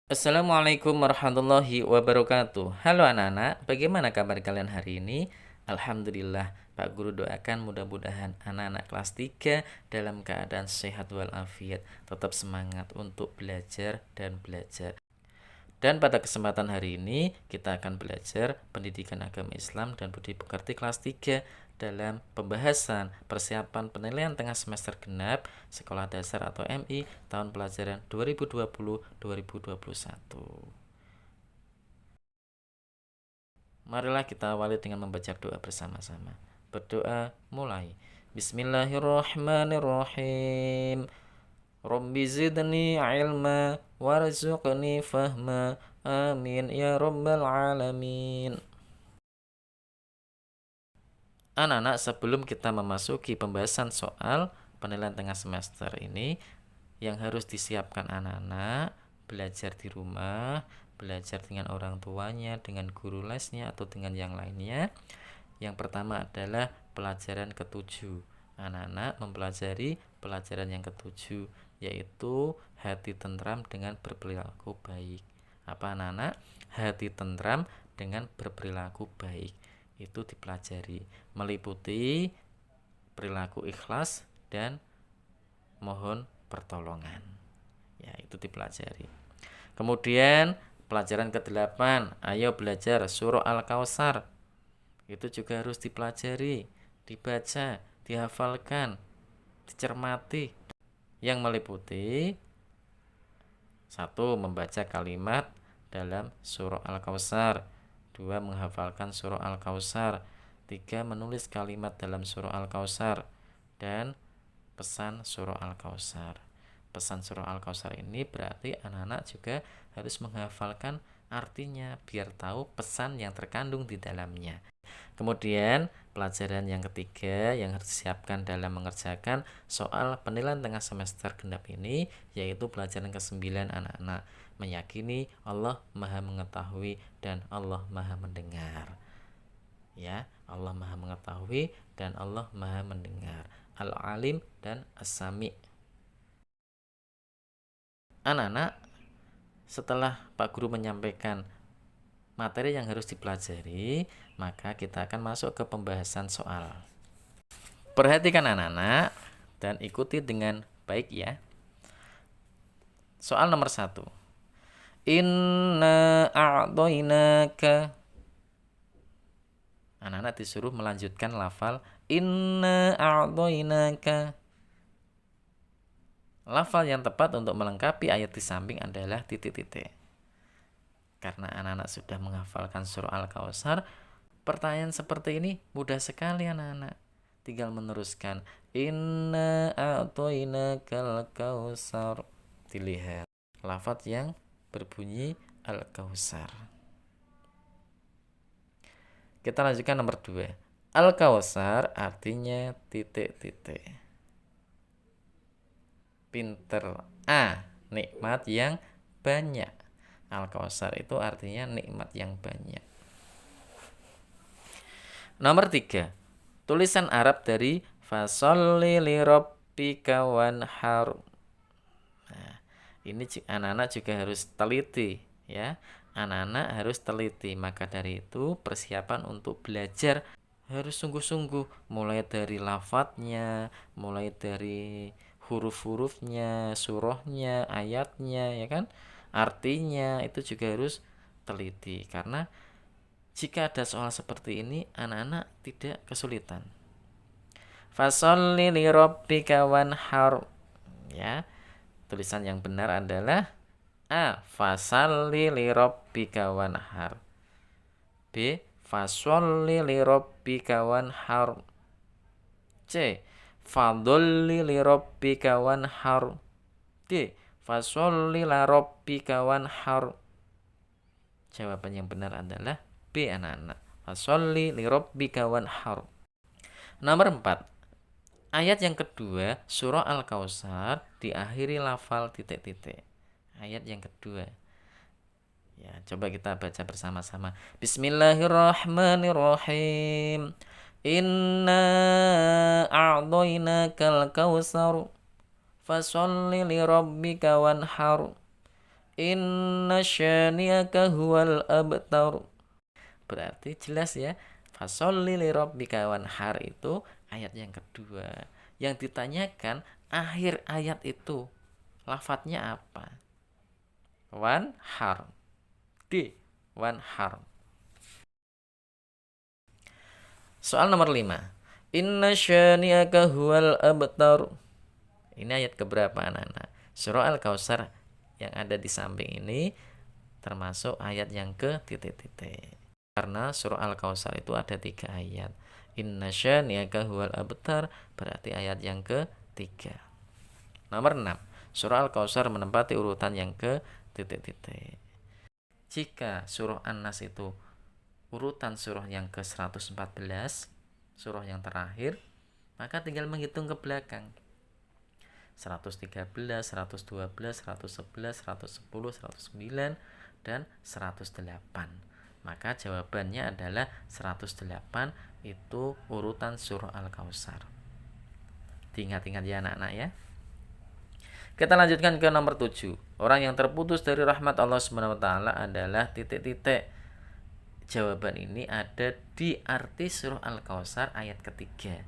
Assalamualaikum warahmatullahi wabarakatuh. Halo anak-anak, bagaimana kabar kalian hari ini? Alhamdulillah, Pak Guru doakan mudah-mudahan anak-anak kelas 3 dalam keadaan sehat walafiat, tetap semangat untuk belajar dan belajar. Dan pada kesempatan hari ini kita akan belajar pendidikan agama Islam dan budi pekerti kelas 3 dalam pembahasan persiapan penilaian tengah semester genap sekolah dasar atau MI tahun pelajaran 2020-2021. Marilah kita awali dengan membaca doa bersama-sama. Berdoa mulai. Bismillahirrahmanirrahim. Rabbi zidni ilma warzuqni fahma. Amin ya rabbal alamin. Anak-anak, sebelum kita memasuki pembahasan soal penilaian tengah semester ini, yang harus disiapkan anak-anak belajar di rumah, belajar dengan orang tuanya, dengan guru lesnya atau dengan yang lainnya. Yang pertama adalah pelajaran ketujuh. Anak-anak mempelajari pelajaran yang ketujuh, yaitu hati tentram dengan berperilaku baik. Apa anak-anak? Hati tentram dengan berperilaku baik. Itu dipelajari, meliputi perilaku ikhlas dan mohon pertolongan. Ya, itu dipelajari. Kemudian pelajaran ke-8, ayo belajar surah Al-Kautsar. Itu juga harus dipelajari, dibaca, dihafalkan, dicermati, yang meliputi 1. Membaca kalimat dalam surah Al-Kautsar, 2. Menghafalkan surah Al-Kautsar, 3. Menulis kalimat dalam surah Al-Kautsar, dan pesan surah Al-Kautsar. Pesan surah Al-Kautsar ini berarti anak-anak juga harus menghafalkan artinya biar tahu pesan yang terkandung di dalamnya. Kemudian pelajaran yang ketiga yang harus disiapkan dalam mengerjakan soal penilaian tengah semester genap ini, yaitu pelajaran ke-9 anak-anak, meyakini Allah Maha mengetahui dan Allah Maha mendengar. Ya, Allah Maha mengetahui dan Allah Maha mendengar. Al-Alim dan As-Sami. Anak-anak, setelah Pak Guru menyampaikan materi yang harus dipelajari, maka kita akan masuk ke pembahasan soal. Perhatikan anak-anak dan ikuti dengan baik ya. Soal nomor 1. Inna a'toinaka. Anak-anak disuruh melanjutkan lafal inna a'toinaka. Lafal yang tepat untuk melengkapi ayat di samping adalah titik-titik. Karena anak-anak sudah menghafalkan surah Al-Kautsar, pertanyaan seperti ini mudah sekali anak-anak. Tinggal meneruskan inna a'toinakal kautsar. Dilihat lafaz yang berbunyi Al-Kautsar. Kita lanjutkan nomor 2. Al-Kautsar artinya titik-titik. Pinter. A. Nikmat yang banyak. Al-Kautsar itu artinya nikmat yang banyak. Nomor 3. Tulisan Arab dari fasholli li rabbika wanhar. Nah, ini anak-anak juga harus teliti ya. Anak-anak harus teliti. Maka dari itu persiapan untuk belajar harus sungguh-sungguh, mulai dari lafadznya, mulai dari huruf-hurufnya, surahnya, ayatnya ya kan? Artinya itu juga harus teliti, karena jika ada soal seperti ini anak-anak tidak kesulitan. Fasholli li rabbika wanhar. Ya, tulisan yang benar adalah A. Fasholli li rabbika wanhar. B. Fasholli li rabbika wanhar. C. Fadholli li rabbika wanhar. D. Fasholli li rabbika wanhar. Jawaban yang benar adalah B anak-anak. Fasholli li rabbika wanhar. Nomor 4. Ayat yang kedua surah Al-Kautsar diakhiri lafal titik-titik. Ayat yang kedua. Ya, coba kita baca bersama-sama. Bismillahirrahmanirrahim. Inna a'dhainakal kautsar. Fasholli li rabbika wanhar. Inna syani'aka huwal abtar. Berarti jelas ya. Fasholli li rabbika wanhar itu ayat yang kedua. Yang ditanyakan akhir ayat itu lafadznya apa? Wanhar. D. Wanhar. Soal nomor 5. Inna syani'aka huwal abtar. Ini ayat keberapa anak-anak? Surah Al-Kautsar yang ada di samping ini termasuk ayat yang ke titik-titik. Karena surah Al-Kautsar itu ada 3 ayat. Inna syani'aka huwal abtar berarti ayat yang ke-3. Nomor 6. Surah Al-Kautsar menempati urutan yang ke titik-titik. Jika surah An-Nas itu urutan surah yang ke-114, surah yang terakhir, maka tinggal menghitung ke belakang. 113, 112, 111, 110, 109, dan 108. Maka jawabannya adalah 108 itu urutan surah Al-Kautsar. Diingat-ingat ya anak-anak ya. Kita lanjutkan ke nomor 7. Orang yang terputus dari rahmat Allah SWT adalah titik-titik. Jawaban ini ada di arti surah Al-Kautsar ayat ketiga.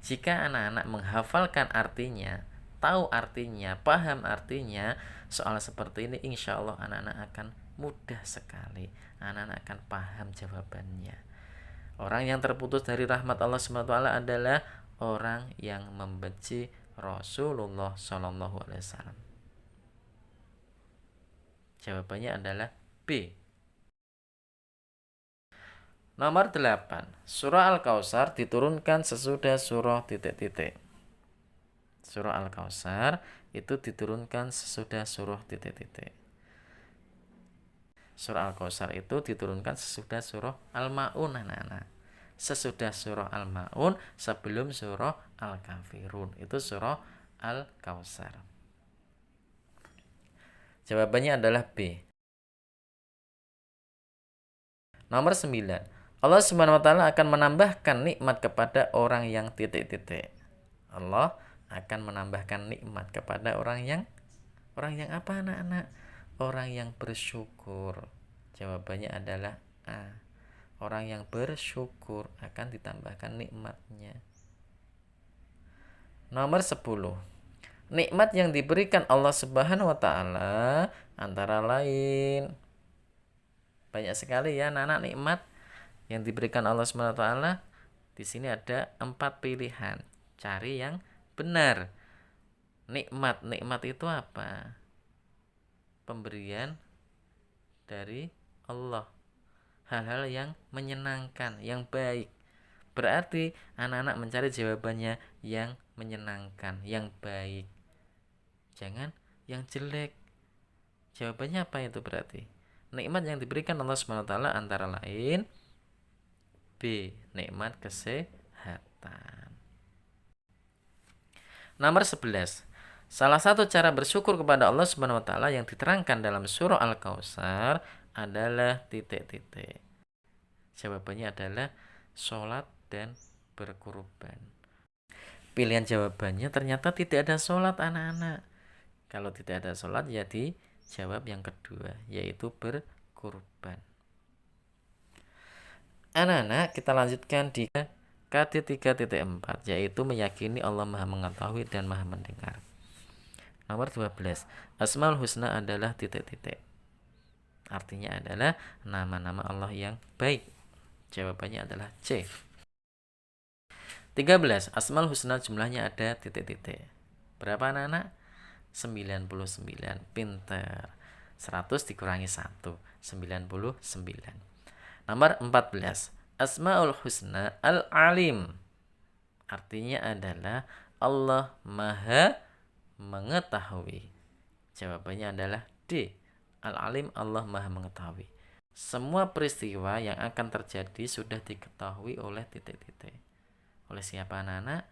Jika anak-anak menghafalkan artinya, tahu artinya, paham artinya, soal seperti ini insya Allah anak-anak akan mudah sekali. Anak-anak akan paham jawabannya. Orang yang terputus dari rahmat Allah SWT adalah orang yang membenci Rasulullah SAW. Jawabannya adalah B. Nomor 8. Surah Al-Kautsar diturunkan sesudah surah titik-titik. Surah Al-Kautsar itu diturunkan sesudah surah titik-titik. Surah Al-Kautsar itu diturunkan sesudah surah Al-Ma'un anak-anak. Sesudah surah Al-Ma'un, sebelum surah Al-Kafirun. Itu surah Al-Kautsar. Jawabannya adalah B. Nomor 9. Allah Subhanahu wa taala akan menambahkan nikmat kepada orang yang titik-titik. Allah akan menambahkan nikmat kepada orang yang apa anak-anak? Orang yang bersyukur. Jawabannya adalah A. Orang yang bersyukur akan ditambahkan nikmatnya. Nomor 10. Nikmat yang diberikan Allah Subhanahu wa taala antara lain banyak sekali ya anak-anak nikmat yang diberikan Allah Subhanahu wa taala. Di sini ada 4 pilihan. Cari yang benar. Nikmat itu apa? Pemberian dari Allah. Hal-hal yang menyenangkan, yang baik. Berarti anak-anak mencari jawabannya yang menyenangkan, yang baik. Jangan yang jelek. Jawabannya apa itu berarti? Nikmat yang diberikan Allah Subhanahu wa taala antara lain B. Nikmat kesehatan. Nomor 11. Salah satu cara bersyukur kepada Allah Subhanahu wa taala yang diterangkan dalam surah Al-Kautsar adalah titik-titik. Jawabannya adalah sholat dan berkurban. Pilihan jawabannya ternyata tidak ada sholat anak-anak. Kalau tidak ada sholat ya dijawab yang kedua, yaitu berkurban. Anak-anak, kita lanjutkan di KD 3.4, yaitu meyakini Allah Maha mengetahui dan Maha mendengar. Nomor 12. Asmaul Husna adalah titik-titik. Artinya adalah nama-nama Allah yang baik. Jawabannya adalah C. 13. Asmaul Husna jumlahnya ada titik-titik. Berapa anak-anak? 99. Pinter. 100 dikurangi 1. 99. Nomor 14. Asmaul Husna Al-Alim. Artinya adalah Allah Maha mengetahui. Jawabannya adalah D. Al-Alim, Allah Maha mengetahui. Semua peristiwa yang akan terjadi sudah diketahui oleh titik-titik. Oleh siapa anak-anak?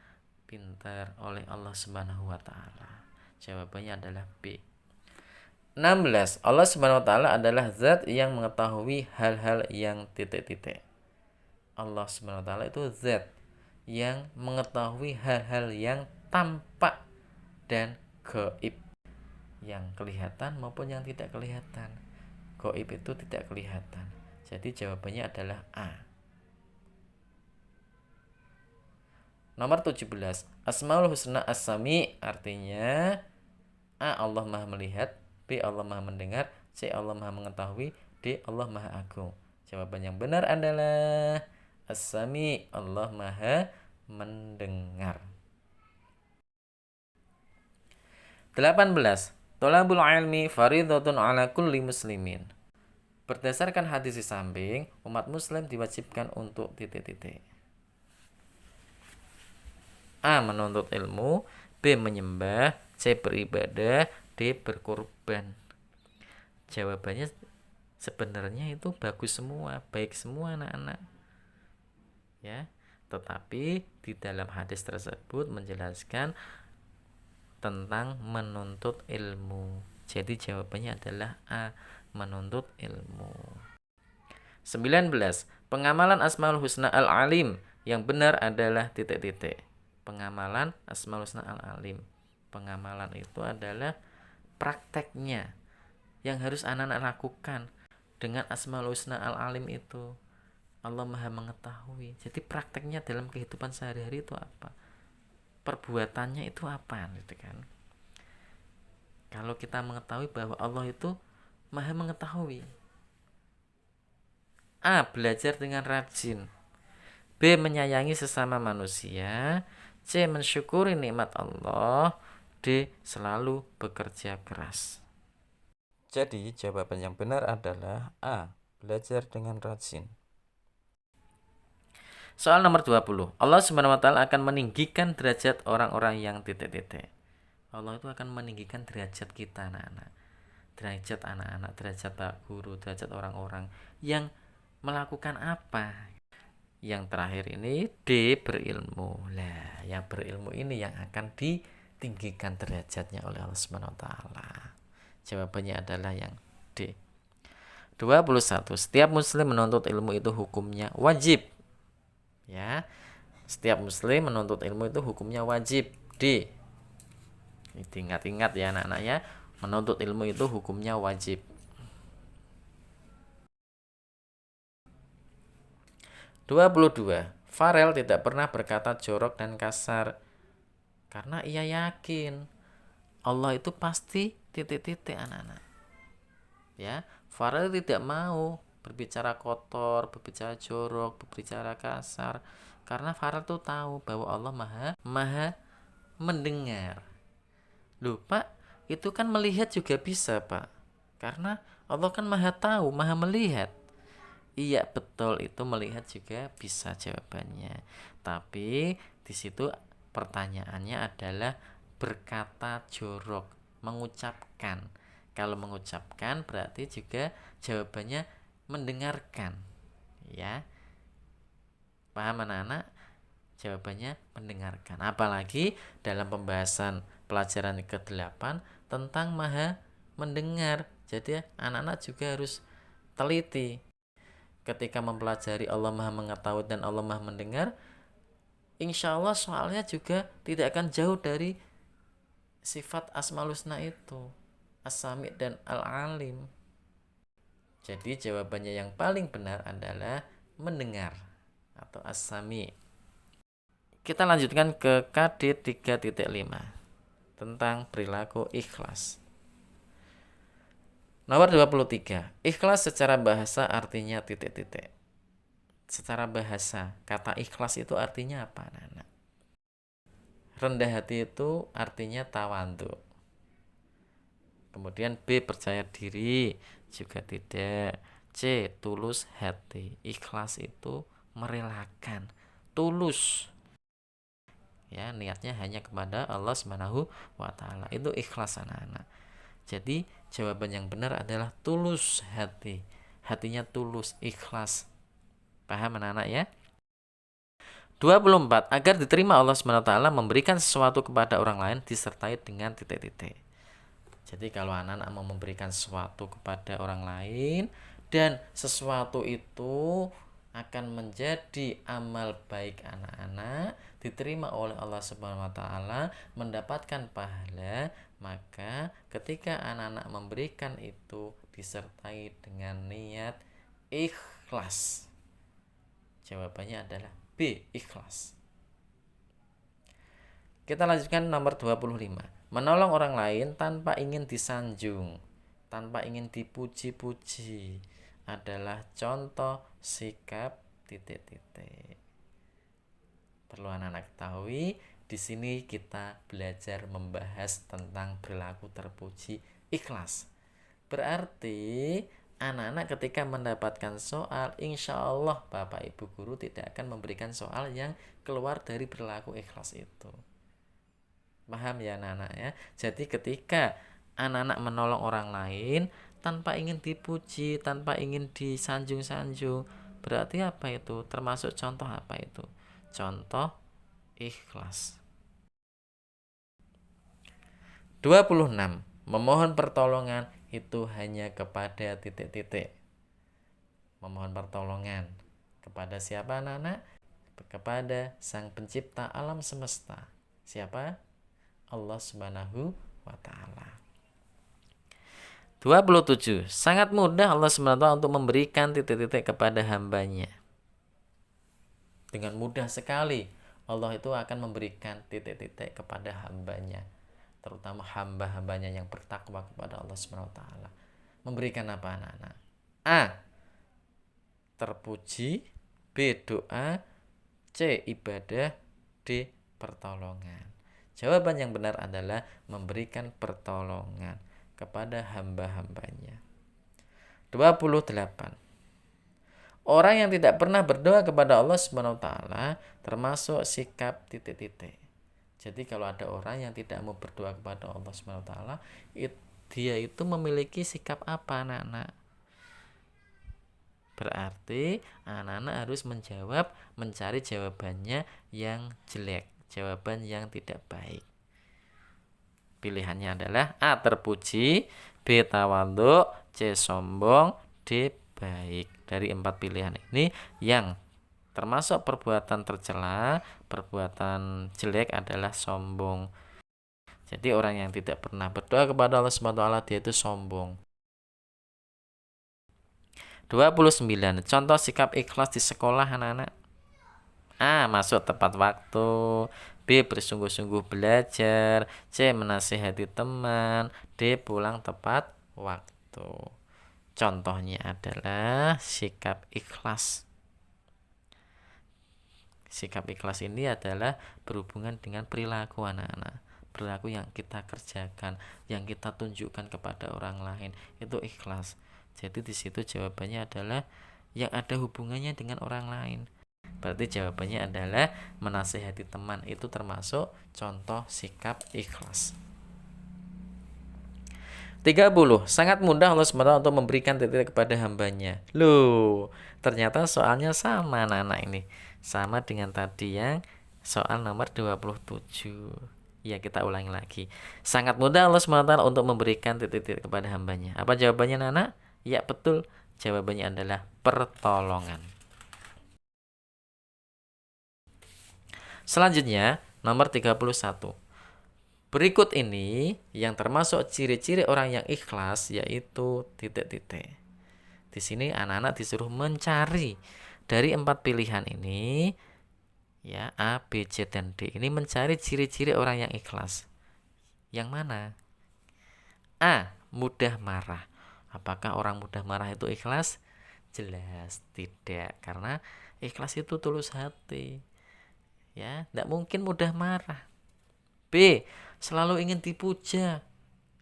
Pintar, oleh Allah Subhanahu wa taala. Jawabannya adalah B. 16. Allah Subhanahu wa taala adalah zat yang mengetahui hal-hal yang titik-titik. Allah Subhanahu wa taala itu zat yang mengetahui hal-hal yang tampak dan gaib. yang kelihatan maupun yang tidak kelihatan. Gaib itu tidak kelihatan. Jadi jawabannya adalah A. Nomor 17. Asmaul husna as-sami, artinya A. Allah Maha melihat, B. Allah Maha mendengar, C. Allah Maha mengetahui, D. Allah Maha agung. Jawaban yang benar adalah as-sami, Allah Maha mendengar. 18. Thalabul ilmi fardhatun ala kulli muslimin. Berdasarkan hadis di samping, umat muslim diwajibkan untuk titik-titik. A. Menuntut ilmu, B. Menyembah, C. Beribadah, D. Berkorban. Jawabannya sebenarnya itu bagus semua, baik semua anak-anak. Ya, tetapi di dalam hadis tersebut menjelaskan tentang menuntut ilmu. Jadi jawabannya adalah A. Menuntut ilmu. 19. Pengamalan Asmaul Husna Al-Alim. Yang benar adalah titik-titik. Pengamalan Asmaul Husna Al-Alim. Pengamalan itu adalah prakteknya yang harus anak-anak lakukan dengan Asmaul Husna Al-Alim itu. Allah Maha mengetahui. Jadi prakteknya dalam kehidupan sehari-hari itu apa? Perbuatannya itu apa gitu kan? Kalau kita mengetahui bahwa Allah itu Maha mengetahui. A. Belajar dengan rajin. B. Menyayangi sesama manusia. C. Mensyukuri nikmat Allah. D. Selalu bekerja keras. Jadi jawaban yang benar adalah A. Belajar dengan rajin. Soal nomor 20. Allah SWT akan meninggikan derajat orang-orang yang titik-titik. Allah itu akan meninggikan derajat kita anak-anak. Derajat anak-anak, derajat pak guru, derajat orang-orang yang melakukan apa? Yang terakhir ini D. Berilmu. Lah, yang berilmu ini yang akan ditinggikan derajatnya oleh Allah SWT. Jawabannya adalah yang D. 21. Setiap muslim menuntut ilmu itu hukumnya wajib. Ya. Setiap muslim menuntut ilmu itu hukumnya wajib. D. Ingat-ingat ya anak-anak ya. Menuntut ilmu itu hukumnya wajib. 22. Farel tidak pernah berkata jorok dan kasar karena ia yakin Allah itu pasti titik-titik anak-anak. Ya, Farel tidak mau berbicara kotor, berbicara jorok, berbicara kasar karena Farel tuh tahu bahwa Allah Maha mendengar. Loh, Pak, itu kan melihat juga bisa, Pak. Karena Allah kan Maha tahu, Maha melihat. Iya, betul, itu melihat juga bisa jawabannya. Tapi di situ pertanyaannya adalah berkata jorok, mengucapkan. Kalau mengucapkan berarti juga jawabannya mendengarkan. Ya. Paham anak-anak? Jawabannya mendengarkan. Apalagi dalam pembahasan pelajaran ke-8 tentang Maha mendengar. Jadi anak-anak juga harus teliti. Ketika mempelajari Allah Maha mengetahui dan Allah Maha mendengar, insya Allah soalnya juga tidak akan jauh dari sifat Asmaul Husna itu, As-Sami dan Al-Alim. Jadi jawabannya yang paling benar adalah mendengar atau As-Sami. Kita lanjutkan ke KD 3.5 tentang perilaku ikhlas. Nomor 23. Ikhlas secara bahasa artinya titik-titik. Secara bahasa, kata ikhlas itu artinya apa, anak-anak? Rendah hati itu artinya tawadhu. Kemudian B. Percaya diri, juga tidak. C. Tulus hati. Ikhlas itu merelakan, tulus. Ya, niatnya hanya kepada Allah Subhanahu wa taala. Itu ikhlas anak-anak. Jadi jawaban yang benar adalah tulus hati. Hatinya tulus, ikhlas. Paham anak-anak ya? 24. Agar diterima Allah SWT memberikan sesuatu kepada orang lain disertai dengan titik-titik. Jadi kalau anak-anak mau memberikan sesuatu kepada orang lain dan sesuatu itu akan menjadi amal baik anak-anak, diterima oleh Allah Subhanahu wa taala, mendapatkan pahala, maka ketika anak-anak memberikan itu disertai dengan niat ikhlas. Jawabannya adalah B, ikhlas. Kita lanjutkan nomor 25. Menolong orang lain tanpa ingin disanjung, tanpa ingin dipuji-puji adalah contoh sikap titik-titik. Perlu anak-anak ketahui, di sini kita belajar membahas tentang perilaku terpuji ikhlas. Berarti anak-anak ketika mendapatkan soal, insya Allah Bapak Ibu Guru tidak akan memberikan soal yang keluar dari perilaku ikhlas itu. Paham ya anak-anak ya? Jadi ketika anak-anak menolong orang lain tanpa ingin dipuji, tanpa ingin disanjung-sanjung, berarti apa itu? Termasuk contoh apa itu? Contoh ikhlas. 26. Memohon pertolongan itu hanya kepada titik-titik. Memohon pertolongan kepada siapa anak-anak? Kepada Sang Pencipta alam semesta. Siapa? Allah Subhanahu wa taala. 27. Sangat mudah Allah Subhanahu wa taala untuk memberikan titik-titik kepada hambanya. Dengan mudah sekali Allah itu akan memberikan titik-titik kepada hambanya, terutama hamba-hambanya yang bertakwa kepada Allah Subhanahu wa taala. Memberikan apa anak-anak? A. Terpuji, B. Doa, C. Ibadah, D. Pertolongan. Jawaban yang benar adalah memberikan pertolongan kepada hamba-hambanya. 28. Orang yang tidak pernah berdoa kepada Allah Subhanahu wa taala termasuk sikap titik-titik. Jadi kalau ada orang yang tidak mau berdoa kepada Allah Subhanahu wa taala, dia itu memiliki sikap apa anak-anak? Berarti anak-anak harus mencari jawabannya yang jelek, jawaban yang tidak baik. Pilihannya adalah A. Terpuji, B. Tawadhu, C. Sombong, D. Baik. Dari 4 pilihan ini yang termasuk perbuatan tercela, perbuatan jelek adalah sombong. Jadi orang yang tidak pernah berdoa kepada Allah Subhanahu wa taala dia itu sombong. 29. Contoh sikap ikhlas di sekolah anak-anak. A. Masuk tepat waktu, B. Bersungguh-sungguh belajar, C. Menasihati teman, D. Pulang tepat waktu. Contohnya adalah sikap ikhlas. Sikap ikhlas ini adalah berhubungan dengan perilaku anak-anak. Perilaku yang kita kerjakan, yang kita tunjukkan kepada orang lain, itu ikhlas. Jadi di situ jawabannya adalah yang ada hubungannya dengan orang lain. Berarti jawabannya adalah menasihati teman, itu termasuk contoh sikap ikhlas. 30. Sangat mudah Allah SWT untuk memberikan titik kepada hambanya. Loh, ternyata soalnya sama anak-anak ini. Sama dengan tadi yang soal nomor 27. Ya, kita ulangi lagi. Sangat mudah Allah SWT untuk memberikan titik-titik kepada hambanya. Apa jawabannya anak-anak? Ya, betul. Jawabannya adalah pertolongan. Selanjutnya, nomor 31. Berikut ini yang termasuk ciri-ciri orang yang ikhlas yaitu titik-titik. Di sini anak-anak disuruh mencari dari 4 pilihan ini, ya A, B, C, dan D. Ini mencari ciri-ciri orang yang ikhlas. Yang mana? A. Mudah marah. Apakah orang mudah marah itu ikhlas? Jelas tidak, karena ikhlas itu tulus hati. Ya, tidak mungkin mudah marah. B. Selalu ingin dipuja.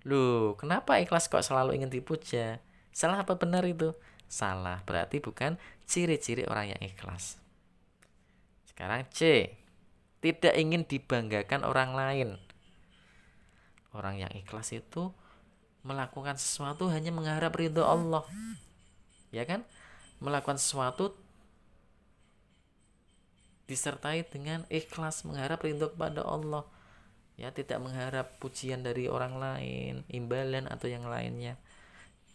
Loh, kenapa ikhlas kok selalu ingin dipuja? Salah apa benar itu? Salah, berarti bukan ciri-ciri orang yang ikhlas. Sekarang C. Tidak ingin dibanggakan orang lain. Orang yang ikhlas itu melakukan sesuatu hanya mengharap ridho Allah. Ya kan? Melakukan sesuatu disertai dengan ikhlas, mengharap ridho kepada Allah. Ya, tidak mengharap pujian dari orang lain, imbalan atau yang lainnya.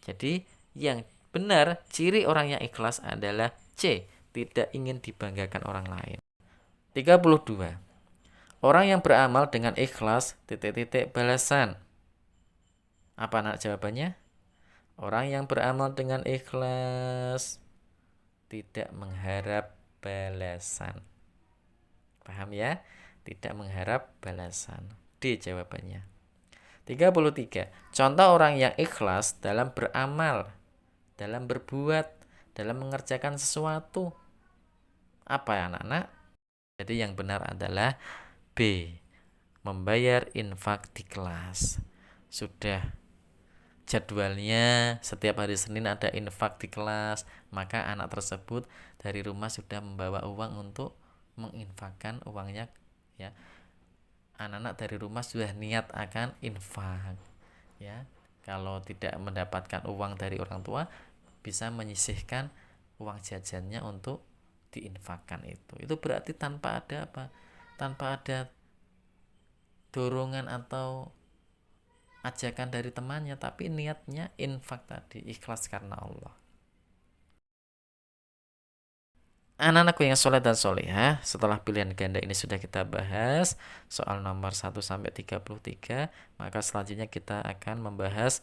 Jadi yang benar ciri orang yang ikhlas adalah C. tidak ingin dibanggakan orang lain. 32. Orang yang beramal dengan ikhlas balasan. Apa anak jawabannya? Orang yang beramal dengan ikhlas tidak mengharap balasan. Paham ya? Tidak mengharap balasan. D jawabannya. 33. Contoh orang yang ikhlas dalam beramal, dalam berbuat, dalam mengerjakan sesuatu. Apa ya anak-anak? Jadi yang benar adalah B. Membayar infak di kelas. Sudah jadwalnya setiap hari Senin ada infak di kelas, maka anak tersebut dari rumah sudah membawa uang untuk menginfakkan uangnya ya. Anak-anak dari rumah sudah niat akan infak ya. Kalau tidak mendapatkan uang dari orang tua, bisa menyisihkan uang jajannya untuk diinfakkan itu. Itu berarti tanpa ada apa? Tanpa ada dorongan atau ajakan dari temannya, tapi niatnya infak tadi, ikhlas karena Allah. Anak-anakku yang soleh dan solehah, setelah pilihan ganda ini sudah kita bahas soal nomor 1 sampai 33, maka selanjutnya kita akan membahas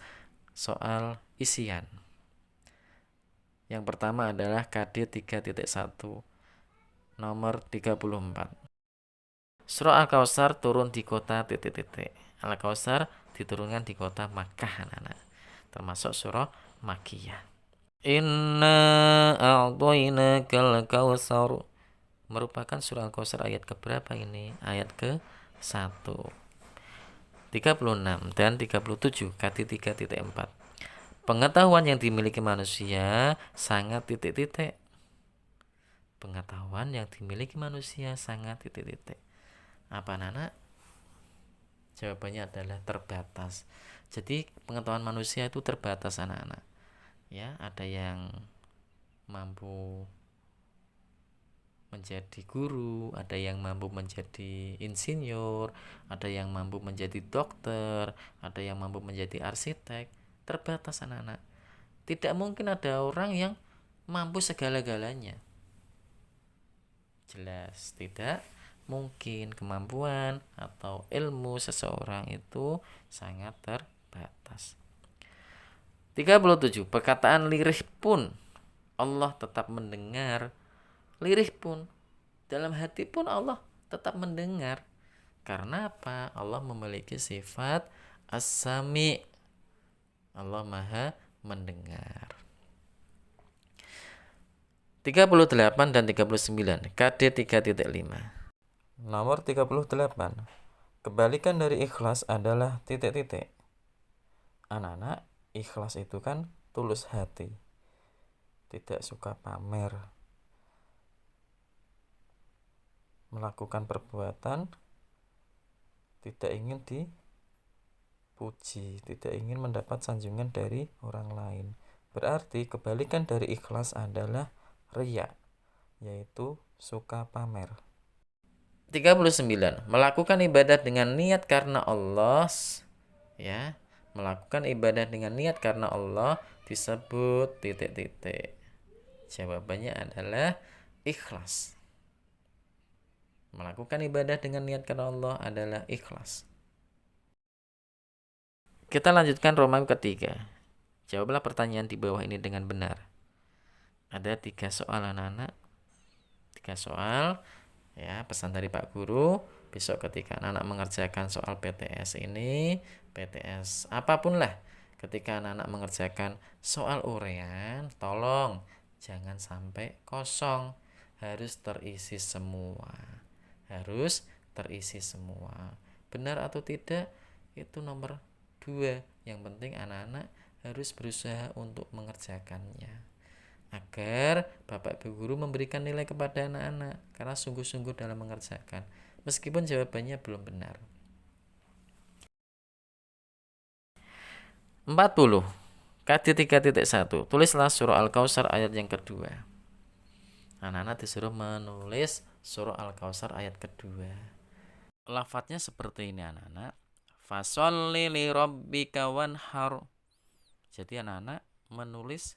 soal isian. Yang pertama adalah KD 3.1 nomor 34. Surah Al-Kautsar turun di kota titik-titik. Al-Kautsar diturunkan di kota Makkah, anak-anak. Termasuk surah Makkiyah. Inna a'tainakal kautsar merupakan surah Al-Kautsar ayat keberapa ini? Ayat ke-1. 36 dan 37 KD 3.4. Pengetahuan yang dimiliki manusia sangat titik-titik. Pengetahuan yang dimiliki manusia sangat titik-titik. Apa anak-anak? Jawabannya adalah terbatas. Jadi pengetahuan manusia itu terbatas anak-anak. Ya, ada yang mampu menjadi guru, ada yang mampu menjadi insinyur, ada yang mampu menjadi dokter, ada yang mampu menjadi arsitek. Terbatas anak-anak. Tidak mungkin ada orang yang mampu segala-galanya. Jelas tidak mungkin. Kemampuan atau ilmu seseorang itu sangat terbatas. 37. Perkataan lirih pun Allah tetap mendengar. Lirih pun, dalam hati pun Allah tetap mendengar. Karena apa? Allah memiliki sifat as-sami. Allah maha mendengar. 38 dan 39 KD 3.5. Nomor 38. Kebalikan dari ikhlas adalah titik-titik. Anak-anak, ikhlas itu kan tulus hati, tidak suka pamer, melakukan perbuatan tidak ingin dipuji, tidak ingin mendapat sanjungan dari orang lain. Berarti kebalikan dari ikhlas adalah riya, yaitu suka pamer. 39. Melakukan ibadah dengan niat karena Allah, ya. Melakukan ibadah dengan niat karena Allah disebut titik-titik. Jawabannya adalah ikhlas. Melakukan ibadah dengan niat karena Allah adalah ikhlas. Kita lanjutkan Romawi ketiga. Jawablah pertanyaan di bawah ini dengan benar. Ada 3 soal anak-anak. 3 soal. Ya, pesan dari Pak Guru, besok ketika anak-anak mengerjakan soal PTS ini, PTS apapun lah, ketika anak-anak mengerjakan soal urean, tolong jangan sampai kosong, harus terisi semua. Harus terisi semua. Benar atau tidak itu nomor 2. Yang penting anak-anak harus berusaha untuk mengerjakannya, agar Bapak Ibu Guru memberikan nilai kepada anak-anak karena sungguh-sungguh dalam mengerjakan, meskipun jawabannya belum benar. 40. KD 3.1. Tulislah surah Al-Kautsar ayat yang kedua. Anak-anak disuruh menulis surah Al-Kautsar ayat kedua. Lafadznya seperti ini anak-anak. Fasholli li rabbika wanhar. Jadi anak-anak menulis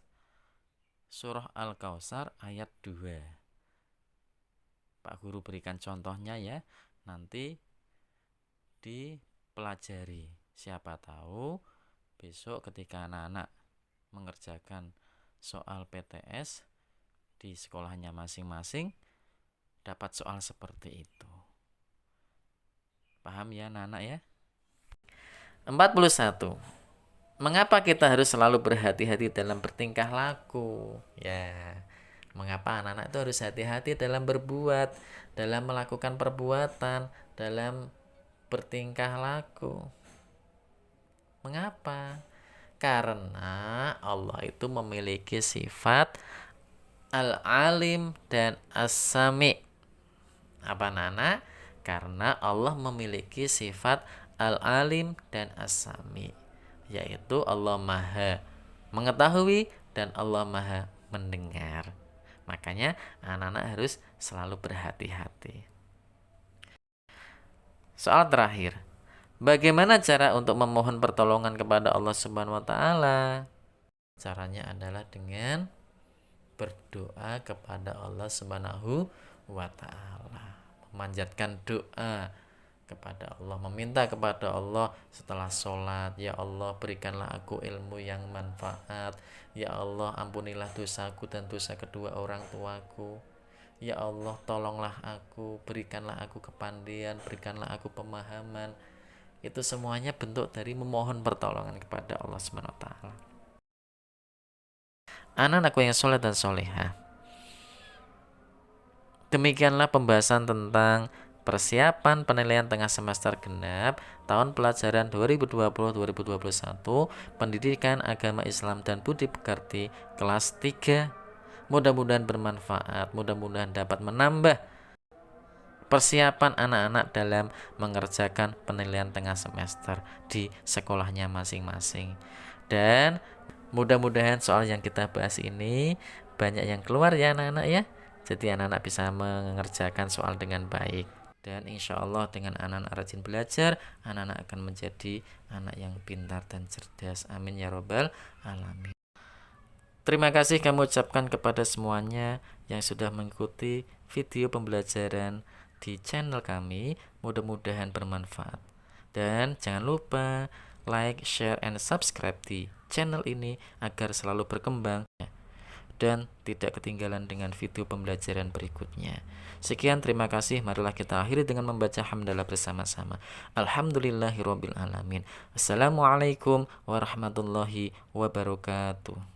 surah Al-Kautsar ayat 2. Pak Guru berikan contohnya ya, nanti dipelajari. Siapa tahu besok ketika anak-anak mengerjakan soal PTS di sekolahnya masing-masing dapat soal seperti itu. Paham ya anak-anak ya? 41. Mengapa kita harus selalu berhati-hati dalam bertingkah laku? Ya, mengapa anak-anak itu harus hati-hati dalam berbuat, dalam melakukan perbuatan, dalam bertingkah laku? Mengapa? Karena Allah itu memiliki sifat Al-Alim dan As-Sami. Apa Nana? Karena Allah memiliki sifat Al-Alim dan As-Sami, yaitu Allah Maha mengetahui dan Allah Maha mendengar. Makanya anak-anak harus selalu berhati-hati. Soal terakhir, bagaimana cara untuk memohon pertolongan kepada Allah Subhanahu wa taala? Caranya adalah dengan berdoa kepada Allah Subhanahu wa taala. Memanjatkan doa kepada Allah, meminta kepada Allah setelah sholat, ya Allah berikanlah aku ilmu yang manfaat, ya Allah ampunilah dosaku dan dosa kedua orang tuaku, ya Allah tolonglah aku, berikanlah aku kepandaian, berikanlah aku pemahaman. Itu semuanya bentuk dari memohon pertolongan kepada Allah Subhanahu wa taala. Anak-anakku yang soleh dan solehah, demikianlah pembahasan tentang persiapan penilaian tengah semester genap tahun pelajaran 2020-2021 Pendidikan Agama Islam dan Budi Pekerti kelas 3. Mudah-mudahan bermanfaat, mudah-mudahan dapat menambah persiapan anak-anak dalam mengerjakan penilaian tengah semester di sekolahnya masing-masing. Dan mudah-mudahan soal yang kita bahas ini banyak yang keluar ya anak-anak ya. Jadi anak-anak bisa mengerjakan soal dengan baik. Dan insya Allah dengan anak-anak rajin belajar, anak-anak akan menjadi anak yang pintar dan cerdas. Amin ya robbal alamin. Terima kasih kami ucapkan kepada semuanya yang sudah mengikuti video pembelajaran di channel kami. Mudah-mudahan bermanfaat. Dan jangan lupa like, share, and subscribe di channel ini agar selalu berkembang dan tidak ketinggalan dengan video pembelajaran berikutnya. Sekian, terima kasih. Marilah kita akhiri dengan membaca hamdalah bersama-sama. Alhamdulillahirabbil alamin. Assalamualaikum warahmatullahi wabarakatuh.